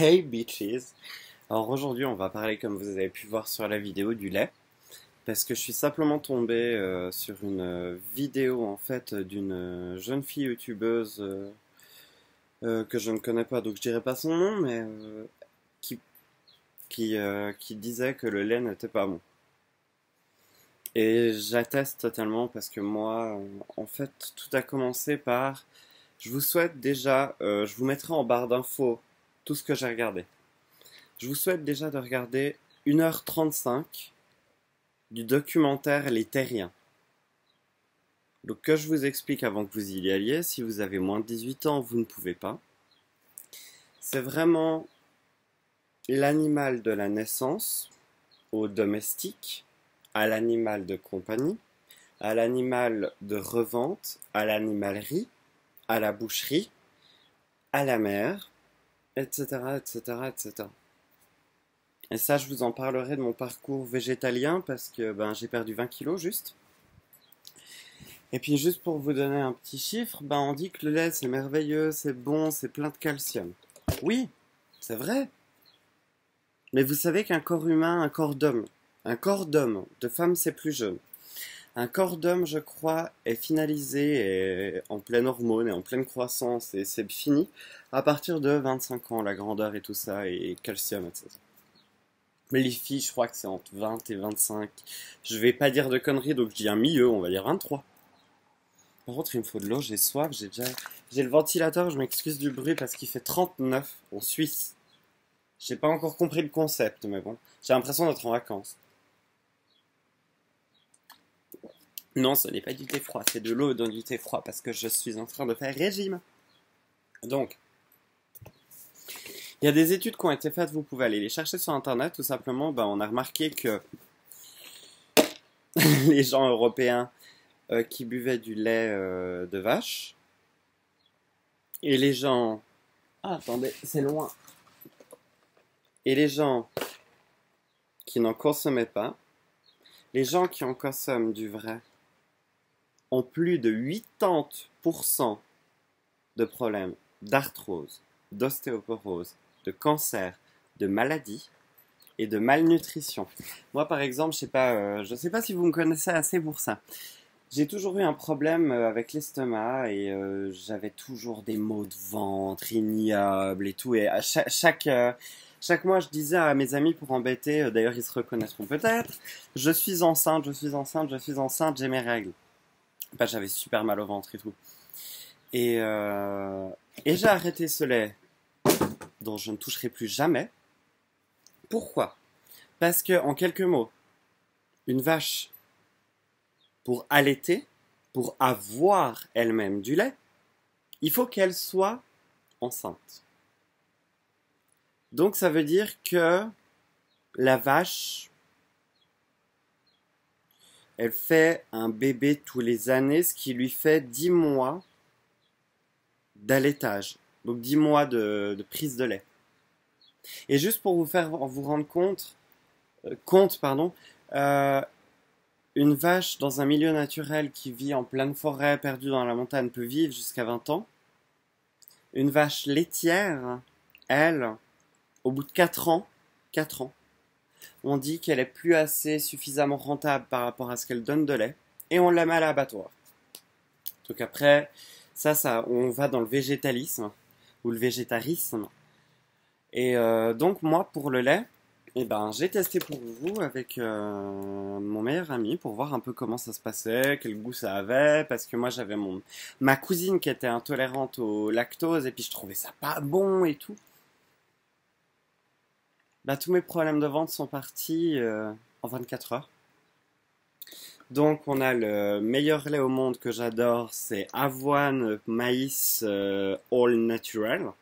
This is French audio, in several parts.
Hey bitches! Alors aujourd'hui on va parler, comme vous avez pu voir sur la vidéo, du lait. Parce que je suis simplement tombé sur une vidéo en fait d'une jeune fille youtubeuse que je ne connais pas, donc je dirais pas son nom, mais qui, qui disait que le lait n'était pas bon. Et j'atteste totalement parce que moi, en fait, tout a commencé par... Je vous souhaite déjà, je vous mettrai en barre d'infos tout ce que j'ai regardé. Je vous souhaite déjà de regarder 1h35 du documentaire Les Terriens. Donc que je vous explique avant que vous y alliez, si vous avez moins de 18 ans, vous ne pouvez pas. C'est vraiment l'animal de la naissance au domestique, à l'animal de compagnie, à l'animal de revente, à l'animalerie, à la boucherie, à la mer, etc., etc., etc. Et ça, je vous en parlerai de mon parcours végétalien parce que j'ai perdu 20 kilos juste. Et puis juste pour vous donner un petit chiffre, on dit que le lait c'est merveilleux, c'est bon, c'est plein de calcium. Oui, c'est vrai. Mais vous savez qu'un corps humain, un corps d'homme, de femme c'est plus jeune. Un corps d'homme, je crois, est finalisé et en pleine hormone et en pleine croissance et c'est fini à partir de 25 ans, la grandeur et tout ça, et calcium, etc. Mais les filles, je crois que c'est entre 20 et 25. Je vais pas dire de conneries, donc je dis un milieu, on va dire 23. Par contre, il me faut de l'eau, j'ai soif, j'ai le ventilateur, je m'excuse du bruit parce qu'il fait 39 en Suisse. J'ai pas encore compris le concept, mais bon, j'ai l'impression d'être en vacances. Non, ce n'est pas du thé froid, c'est de l'eau dans du thé froid parce que je suis en train de faire régime. Donc, il y a des études qui ont été faites, vous pouvez aller les chercher sur internet, tout simplement, on a remarqué que les gens européens qui buvaient du lait de vache, et les gens... Ah, attendez, c'est loin. Et les gens qui n'en consommaient pas, les gens qui en consomment du vrai, ont plus de 80% de problèmes d'arthrose, d'ostéoporose, de cancer, de maladies et de malnutrition. Moi, par exemple, je sais pas si vous me connaissez assez pour ça. J'ai toujours eu un problème avec l'estomac et j'avais toujours des maux de ventre ignobles et tout. Et à chaque mois, je disais à mes amis pour embêter, d'ailleurs ils se reconnaîtront peut-être, je suis enceinte, je suis enceinte, je suis enceinte, j'ai mes règles. J'avais super mal au ventre et tout. Et, euh, et j'ai arrêté ce lait dont je ne toucherai plus jamais. Pourquoi? Parce que, en quelques mots, une vache, pour allaiter, pour avoir elle-même du lait, il faut qu'elle soit enceinte. Donc ça veut dire que la vache, elle fait un bébé tous les années, ce qui lui fait 10 mois d'allaitage. Donc 10 mois de prise de lait. Et juste pour vous rendre compte, euh, une vache dans un milieu naturel qui vit en pleine forêt, perdue dans la montagne, peut vivre jusqu'à 20 ans. Une vache laitière, elle, au bout de 4 ans, on dit qu'elle est plus assez suffisamment rentable par rapport à ce qu'elle donne de lait, et on la met à l'abattoir. Donc après, on va dans le végétalisme, ou le végétarisme. Et donc moi, pour le lait, j'ai testé pour vous avec mon meilleur ami pour voir un peu comment ça se passait, quel goût ça avait, parce que moi j'avais ma cousine qui était intolérante au lactose et puis je trouvais ça pas bon et tout. Tous mes problèmes de ventre sont partis en 24 heures. Donc on a le meilleur lait au monde que j'adore, c'est avoine, maïs, all natural.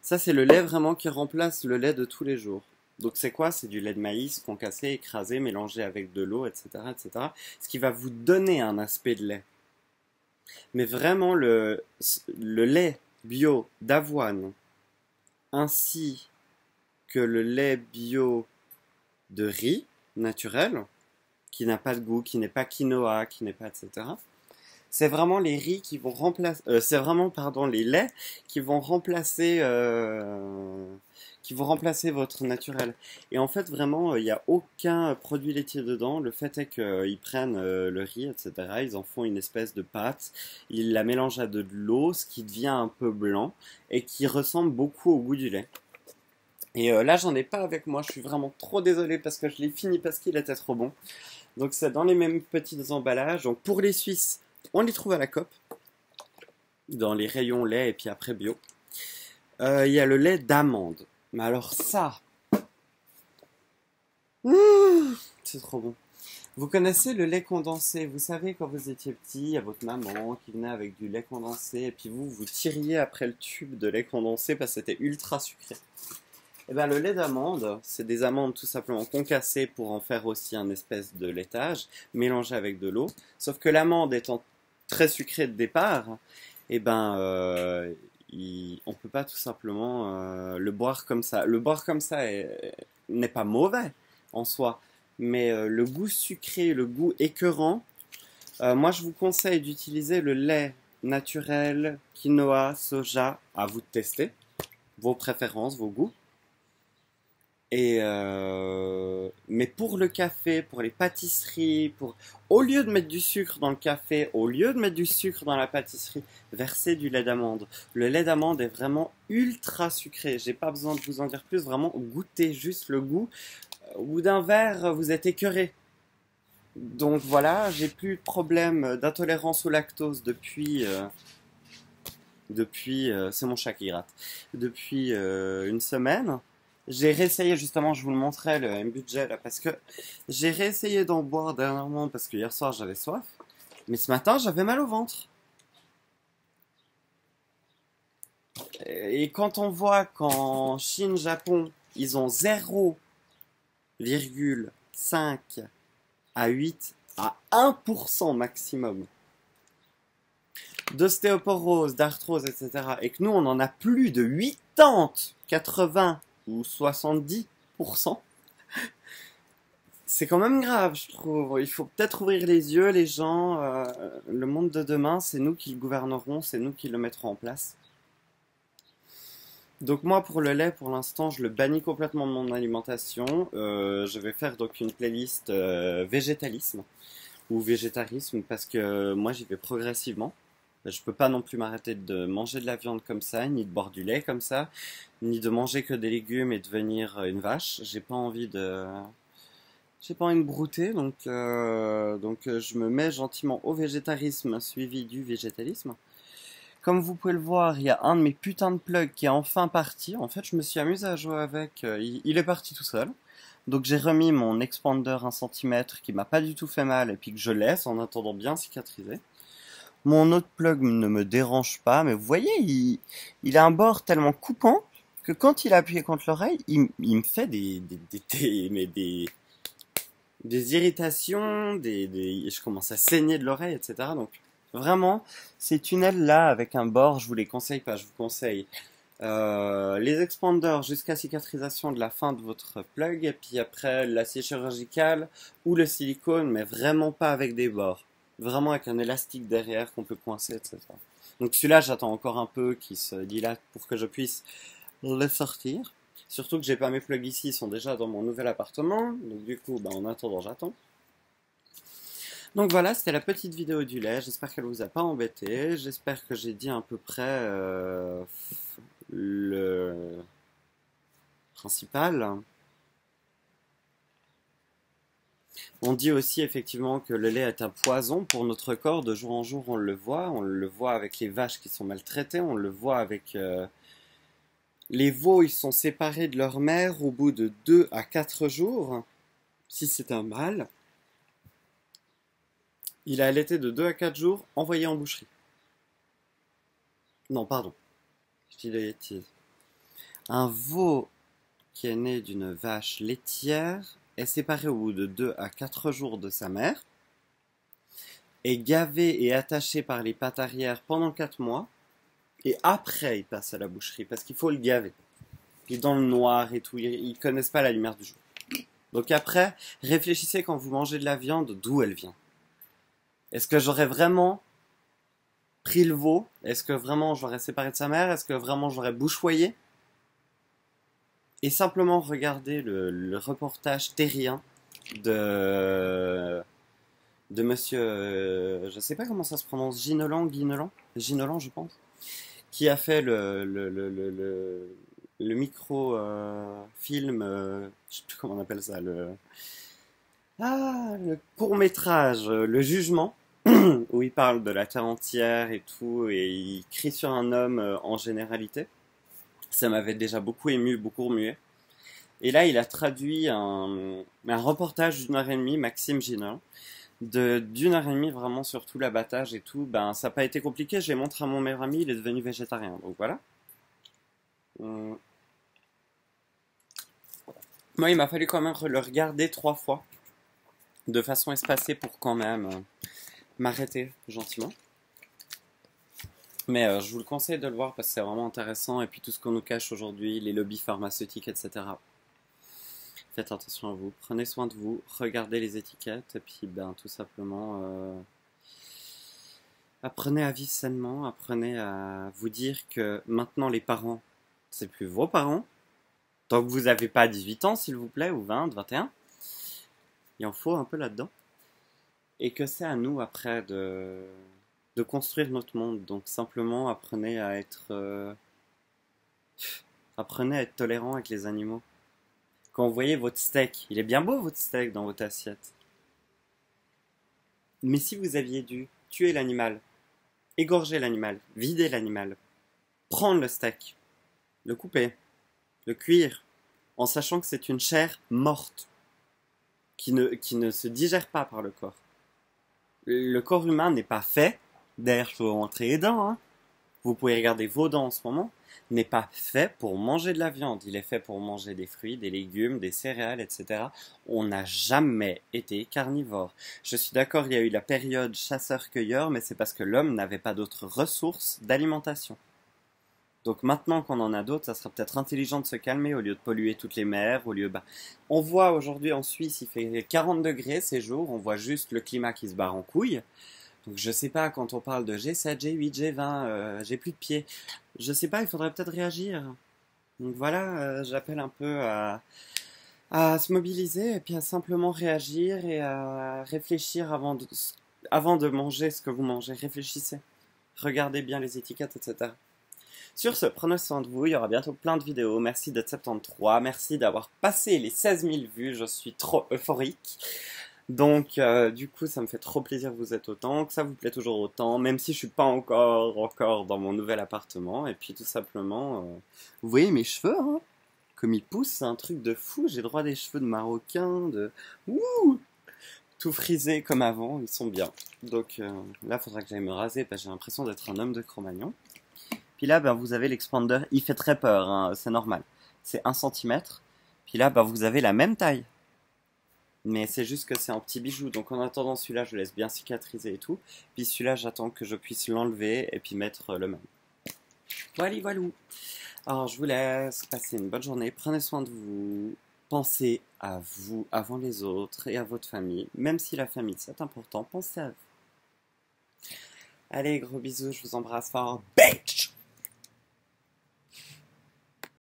Ça c'est le lait vraiment qui remplace le lait de tous les jours. Donc c'est quoi? C'est du lait de maïs concassé, écrasé, mélangé avec de l'eau, etc., etc. Ce qui va vous donner un aspect de lait. Mais vraiment le lait bio d'avoine ainsi que le lait bio de riz naturel, qui n'a pas de goût, qui n'est pas quinoa, qui n'est pas, etc. C'est vraiment les riz qui vont remplacer, c'est vraiment, pardon, les laits qui vont remplacer, qui vont remplacer votre naturel. Et en fait, vraiment, il n'y a aucun produit laitier dedans. Le fait est qu'ils prennent le riz, etc. Ils en font une espèce de pâte. Ils la mélangent à de l'eau, ce qui devient un peu blanc et qui ressemble beaucoup au goût du lait. Et là, j'en ai pas avec moi. Je suis vraiment trop désolé parce que je l'ai fini parce qu'il était trop bon. Donc, c'est dans les mêmes petits emballages. Donc, pour les Suisses, on les trouve à la Coop, dans les rayons lait et puis après bio. Il y a le lait d'amande. Mais alors ça, c'est trop bon. Vous connaissez le lait condensé? Vous savez, quand vous étiez petit, il y a votre maman qui venait avec du lait condensé et puis vous tiriez après le tube de lait condensé parce que c'était ultra sucré. Et bien le lait d'amande, c'est des amandes tout simplement concassées pour en faire aussi un espèce de laitage, mélangé avec de l'eau. Sauf que l'amande étant très sucrée de départ, et on peut pas tout simplement le boire comme ça. Le boire comme ça n'est pas mauvais en soi, mais le goût sucré, le goût écœurant, moi je vous conseille d'utiliser le lait naturel, quinoa, soja, à vous de tester, vos préférences, vos goûts. Mais pour le café, pour les pâtisseries, au lieu de mettre du sucre dans le café, au lieu de mettre du sucre dans la pâtisserie, versez du lait d'amande. Le lait d'amande est vraiment ultra sucré. J'ai pas besoin de vous en dire plus. Vraiment, goûtez juste le goût. Au bout d'un verre, vous êtes écœuré. Donc voilà, j'ai plus de problème d'intolérance au lactose depuis, c'est mon chat qui gratte, depuis une semaine. J'ai réessayé justement, je vous le montrais, le M-Budget là, parce que j'ai réessayé d'en boire dernièrement parce que hier soir j'avais soif, mais ce matin j'avais mal au ventre. Et quand on voit qu'en Chine, Japon, ils ont 0,5 à 8 à 1% maximum d'ostéoporose, d'arthrose, etc. Et que nous on en a plus de 80, 80 ou 70%, c'est quand même grave, je trouve. Il faut peut-être ouvrir les yeux, les gens. Le monde de demain, c'est nous qui le gouvernerons, c'est nous qui le mettrons en place. Donc moi, pour le lait, pour l'instant, je le bannis complètement de mon alimentation. Je vais faire donc une playlist végétalisme ou végétarisme parce que moi, j'y vais progressivement. Je peux pas non plus m'arrêter de manger de la viande comme ça, ni de boire du lait comme ça, ni de manger que des légumes et devenir une vache. J'ai pas envie de brouter, donc je me mets gentiment au végétarisme suivi du végétalisme. Comme vous pouvez le voir, il y a un de mes putains de plugs qui est enfin parti. En fait, je me suis amusé à jouer avec. Il est parti tout seul. Donc j'ai remis mon expander 1 cm qui m'a pas du tout fait mal et puis que je laisse en attendant bien cicatriser. Mon autre plug ne me dérange pas, mais vous voyez, il a un bord tellement coupant que quand il a appuyé contre l'oreille, il me fait des irritations, je commence à saigner de l'oreille, etc. Donc vraiment, ces tunnels-là avec un bord, je vous les conseille pas, je vous conseille les expanders jusqu'à cicatrisation de la fin de votre plug, et puis après l'acier chirurgical ou le silicone, mais vraiment pas avec des bords. Vraiment avec un élastique derrière qu'on peut coincer, etc. Donc celui-là, j'attends encore un peu qu'il se dilate pour que je puisse le sortir. Surtout que j'ai pas mes plugs ici, ils sont déjà dans mon nouvel appartement. Donc du coup, en attendant, j'attends. Donc voilà, c'était la petite vidéo du lait. J'espère qu'elle vous a pas embêté. J'espère que j'ai dit à peu près le principal. On dit aussi effectivement que le lait est un poison pour notre corps. De jour en jour, on le voit. On le voit avec les vaches qui sont maltraitées. On le voit avec les veaux. Ils sont séparés de leur mère au bout de 2 à 4 jours. Si c'est un mâle, il a allaité de 2 à 4 jours, envoyé en boucherie. Non, pardon. Je dis des bêtises. Un veau qui est né d'une vache laitière est séparé au bout de 2 à 4 jours de sa mère, est gavé et attaché par les pattes arrière pendant 4 mois, et après il passe à la boucherie, parce qu'il faut le gaver. Puis dans le noir et tout, ils connaissent pas la lumière du jour. Donc après, réfléchissez quand vous mangez de la viande, d'où elle vient. Est-ce que j'aurais vraiment pris le veau? Est-ce que vraiment j'aurais séparé de sa mère? Est-ce que vraiment j'aurais bouchoyé? et simplement regarder le reportage terrien de, de monsieur, je sais pas comment ça se prononce, Ginolan, je pense, qui a fait le micro-film, je sais plus comment on appelle ça, le court-métrage, Le Jugement, où il parle de la terre entière et tout, et il crie sur un homme en généralité. Ça m'avait déjà beaucoup ému, beaucoup remué. Et là, il a traduit un reportage d'1 heure et demie, Maxime Ginolan, d'1 heure et demie vraiment sur tout l'abattage et tout. Ben, ça n'a pas été compliqué, j'ai montré à mon meilleur ami, il est devenu végétarien. Donc voilà. Hum. Moi, il m'a fallu quand même le regarder 3 fois, de façon espacée pour quand même m'arrêter gentiment. Mais je vous le conseille de le voir parce que c'est vraiment intéressant. Et puis tout ce qu'on nous cache aujourd'hui, les lobbies pharmaceutiques, etc. Faites attention à vous, prenez soin de vous, regardez les étiquettes. Et puis ben, tout simplement, apprenez à vivre sainement. Apprenez à vous dire que maintenant les parents, c'est plus vos parents. Tant que vous n'avez pas 18 ans, s'il vous plaît, ou 20, 21. Il en faut un peu là-dedans. Et que c'est à nous après de construire notre monde. Donc simplement apprenez à être tolérant avec les animaux. Quand vous voyez votre steak, il est bien beau votre steak dans votre assiette. Mais si vous aviez dû tuer l'animal, égorger l'animal, vider l'animal, prendre le steak, le couper, le cuire, en sachant que c'est une chair morte, qui ne se digère pas par le corps. Le corps humain n'est pas fait, d'ailleurs il faut rentrer les dents, hein. Vous pouvez regarder vos dents en ce moment, n'est pas fait pour manger de la viande. Il est fait pour manger des fruits, des légumes, des céréales, etc. On n'a jamais été carnivore. Je suis d'accord, il y a eu la période chasseur-cueilleur, mais c'est parce que l'homme n'avait pas d'autres ressources d'alimentation. Donc maintenant qu'on en a d'autres, ça sera peut-être intelligent de se calmer au lieu de polluer toutes les mers, on voit aujourd'hui en Suisse, il fait 40 degrés ces jours, on voit juste le climat qui se barre en couille. Donc je sais pas, quand on parle de G7, G8, G20, j'ai plus de pieds. Je sais pas, il faudrait peut-être réagir. Donc voilà, j'appelle un peu à se mobiliser et puis à simplement réagir et à réfléchir avant de manger ce que vous mangez. Réfléchissez. Regardez bien les étiquettes, etc. Sur ce, prenez soin de vous, il y aura bientôt plein de vidéos. Merci d'être 73, merci d'avoir passé les 16 000 vues, je suis trop euphorique. Donc, du coup, ça me fait trop plaisir que vous êtes autant, que ça vous plaît toujours autant, même si je suis pas encore dans mon nouvel appartement. Et puis, tout simplement, vous voyez mes cheveux, hein, comme ils poussent, c'est un truc de fou. J'ai droit à des cheveux de marocain, ouh, tout frisé comme avant, ils sont bien. Donc, là, il faudra que j'aille me raser parce que j'ai l'impression d'être un homme de Cro-Magnon. Puis là, ben, vous avez l'expander, il fait très peur, hein, c'est normal. C'est 1 centimètre. Puis là, ben, vous avez la même taille. Mais c'est juste que c'est en petit bijou. Donc en attendant celui-là, je le laisse bien cicatriser et tout. Puis celui-là, j'attends que je puisse l'enlever et puis mettre le même. Voilà, voilà. Alors je vous laisse. Passer une bonne journée. Prenez soin de vous. Pensez à vous avant les autres et à votre famille. Même si la famille, c'est important, pensez à vous. Allez, gros bisous. Je vous embrasse fort. Bitch!